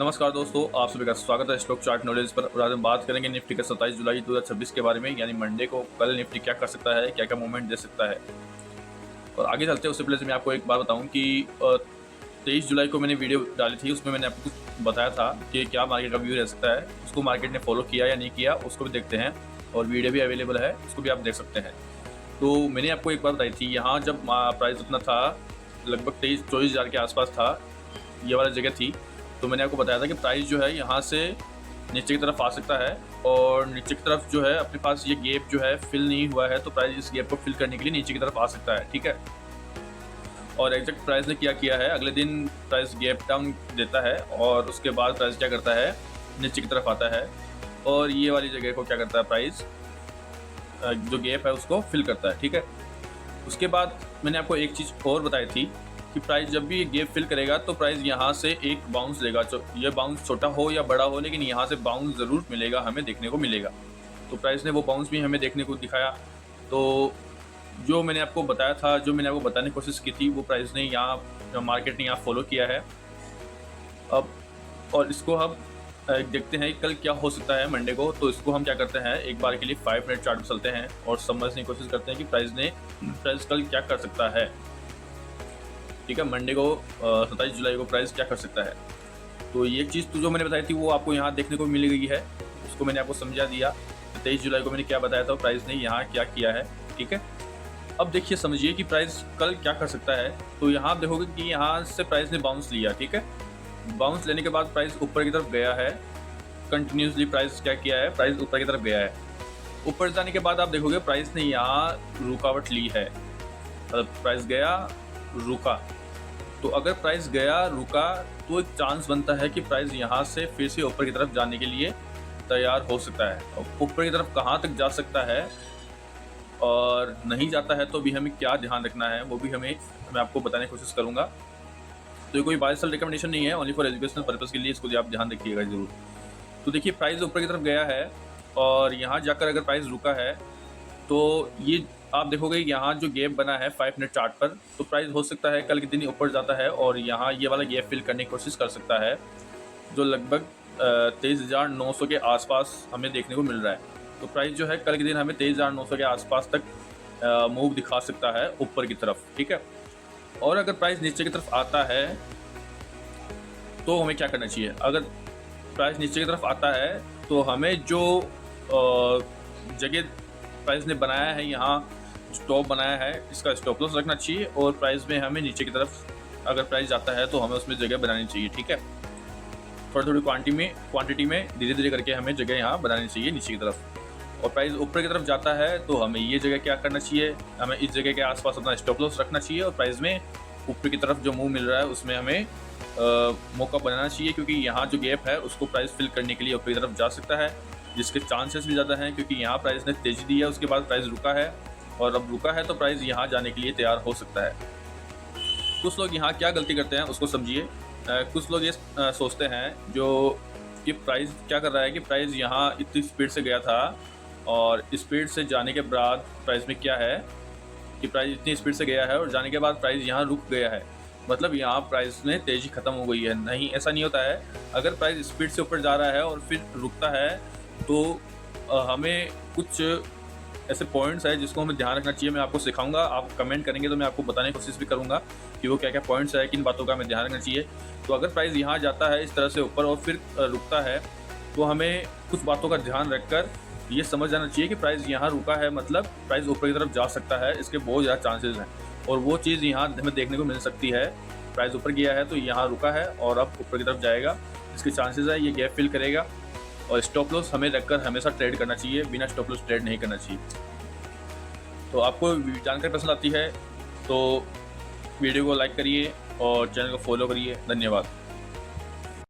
नमस्कार दोस्तों, आप सभी का स्वागत है स्टॉक चार्ट नॉलेज पर। और आज हम बात करेंगे निफ्टी का 27 जुलाई 2026 के बारे में, यानी मंडे को। कल निफ्टी क्या कर सकता है, क्या क्या मूवमेंट दे सकता है। और आगे चलते हैं उससे पहले से मैं आपको एक बात बताऊं कि 23 जुलाई को मैंने वीडियो डाली थी, उसमें मैंने आपको कुछ बताया था कि क्या मार्केट का व्यू रह सकता है। उसको मार्केट ने फॉलो किया या नहीं किया, उसको भी देखते हैं। और वीडियो भी अवेलेबल है, उसको भी आप देख सकते हैं। तो मैंने आपको एक बात बताई थी, यहाँ जब प्राइस उतना था, लगभग 23-24 हज़ार के आसपास था, ये वाली जगह थी। तो मैंने आपको बताया था कि प्राइस जो है यहाँ से नीचे की तरफ आ सकता है, और नीचे की तरफ जो है अपने पास ये गैप जो है फिल नहीं हुआ है, तो प्राइस इस गैप को फिल करने के लिए नीचे की तरफ आ सकता है। ठीक है। और एग्जैक्ट प्राइस ने क्या किया है, अगले दिन प्राइस गैप डाउन देता है और उसके बाद प्राइस क्या करता है, नीचे की तरफ आता है और ये वाली जगह को क्या करता है, प्राइस जो गैप है उसको फिल करता है। ठीक है। उसके बाद मैंने आपको एक चीज़ और बताई थी कि प्राइस जब भी गैप फिल करेगा तो प्राइस यहाँ से एक बाउंस लेगा। ये बाउंस छोटा हो या बड़ा हो, लेकिन यहाँ से बाउंस ज़रूर मिलेगा, हमें देखने को मिलेगा। तो प्राइस ने वो बाउंस भी हमें देखने को दिखाया। तो जो मैंने आपको बताया था, जो मैंने आपको बताने की कोशिश की थी, वो प्राइस ने यहाँ, मार्केट ने यहाँ फॉलो किया है। अब और इसको हम देखते हैं कल क्या हो सकता है मंडे को। तो इसको हम क्या करते हैं, एक बार के लिए 5 मिनट चार्ट में चलते हैं और समझने की कोशिश करते हैं कि प्राइस कल क्या कर सकता है। ठीक है। मंडे को 27 जुलाई को प्राइस क्या कर सकता है। तो ये चीज़ तो जो मैंने बताई थी वो आपको यहाँ देखने को मिल गई है, उसको मैंने आपको समझा दिया। 23 जुलाई को मैंने क्या बताया था, प्राइस ने यहाँ क्या किया है। ठीक है। अब देखिए, समझिए कि प्राइस कल क्या कर सकता है। तो यहाँ आप देखोगे कि यहाँ से प्राइस ने बाउंस लिया। ठीक है। बाउंस लेने के बाद प्राइस ऊपर की तरफ गया है, कंटिन्यूसली प्राइस क्या किया है, प्राइस ऊपर की तरफ गया है। ऊपर जाने के बाद आप देखोगे प्राइस ने यहाँ रुकावट ली है, मतलब प्राइस गया रुका। तो अगर प्राइस गया रुका तो एक चांस बनता है कि प्राइस यहाँ से फिर से ऊपर की तरफ जाने के लिए तैयार हो सकता है। और ऊपर की तरफ कहाँ तक जा सकता है और नहीं जाता है तो भी हमें क्या ध्यान रखना है, वो भी मैं आपको बताने की कोशिश करूँगा। तो ये कोई बाय सेल रिकमेंडेशन नहीं है, ओनली फॉर एजुकेशनल पर्पज़ के लिए इसको आप ध्यान रखिएगा ज़रूर। तो देखिए, प्राइस ऊपर की तरफ गया है और यहाँ जाकर अगर प्राइस रुका है तो ये आप देखोगे यहाँ जो गैप बना है 5 मिनट चार्ट पर, तो प्राइस हो सकता है कल के दिन ऊपर जाता है और यहाँ ये वाला गैप फिल करने की कोशिश कर सकता है, जो लगभग 23,900 के आसपास हमें देखने को मिल रहा है। तो प्राइस जो है कल के दिन हमें 23,900 के आसपास तक मूव दिखा सकता है ऊपर की तरफ। ठीक है। और अगर प्राइस नीचे की तरफ आता है तो हमें क्या करना चाहिए। अगर प्राइस नीचे की तरफ आता है तो हमें जो जगह प्राइस ने बनाया है, यहाँ स्टॉप बनाया है, इसका स्टॉप लॉस रखना चाहिए। और प्राइस में हमें नीचे की तरफ अगर प्राइस जाता है तो हमें उसमें जगह बनानी चाहिए। ठीक है। थोड़ी थोड़ी क्वांटिटी में धीरे धीरे करके हमें जगह यहाँ बनानी चाहिए नीचे की तरफ। और प्राइस ऊपर की तरफ जाता है तो हमें ये जगह क्या करना चाहिए, हमें इस जगह के आसपास अपना स्टॉप लॉस रखना चाहिए। और प्राइस में ऊपर की तरफ जो मूव मिल रहा है उसमें हमें मौका बनाना चाहिए, क्योंकि यहाँ जो गैप है उसको प्राइस फिल करने के लिए ऊपर की तरफ जा सकता है, जिसके चांसेस भी ज़्यादा हैं, क्योंकि यहाँ प्राइस ने तेज़ी दी है, उसके बाद प्राइस रुका है और अब रुका है तो प्राइस यहाँ जाने के लिए तैयार हो सकता है। कुछ लोग यहाँ क्या गलती करते हैं उसको समझिए। कुछ लोग ये सोचते हैं जो कि प्राइस क्या कर रहा है कि प्राइस यहाँ इतनी स्पीड से गया था और स्पीड से जाने के बाद प्राइस में क्या है कि प्राइस इतनी स्पीड से गया है और जाने के बाद प्राइस यहाँ रुक गया है, मतलब यहाँ प्राइस में तेज़ी ख़त्म हो गई है। नहीं, ऐसा नहीं होता है। अगर प्राइस स्पीड से ऊपर जा रहा है और फिर रुकता है तो हमें कुछ ऐसे पॉइंट्स है जिसको हमें ध्यान रखना चाहिए। मैं आपको सिखाऊंगा, आप कमेंट करेंगे तो मैं आपको बताने की कोशिश भी करूंगा कि वो क्या क्या पॉइंट्स है, किन बातों का हमें ध्यान रखना चाहिए। तो अगर प्राइस यहाँ जाता है इस तरह से ऊपर और फिर रुकता है तो हमें कुछ बातों का ध्यान रखकर ये समझ जाना चाहिए कि प्राइस यहाँ रुका है, मतलब प्राइस ऊपर की तरफ जा सकता है, इसके बहुत ज़्यादा चांसेस हैं। और वो चीज़ यहाँ हमें देखने को मिल सकती है। प्राइस ऊपर गया है तो यहाँ रुका है और अब ऊपर की तरफ जाएगा, इसके चांसेस है ये गैप फिल करेगा। और स्टॉप लॉस हमें रखकर हमेशा ट्रेड करना चाहिए, बिना स्टॉप लॉस ट्रेड नहीं करना चाहिए। तो आपको जानकारी पसंद आती है तो वीडियो को लाइक करिए और चैनल को फॉलो करिए। धन्यवाद।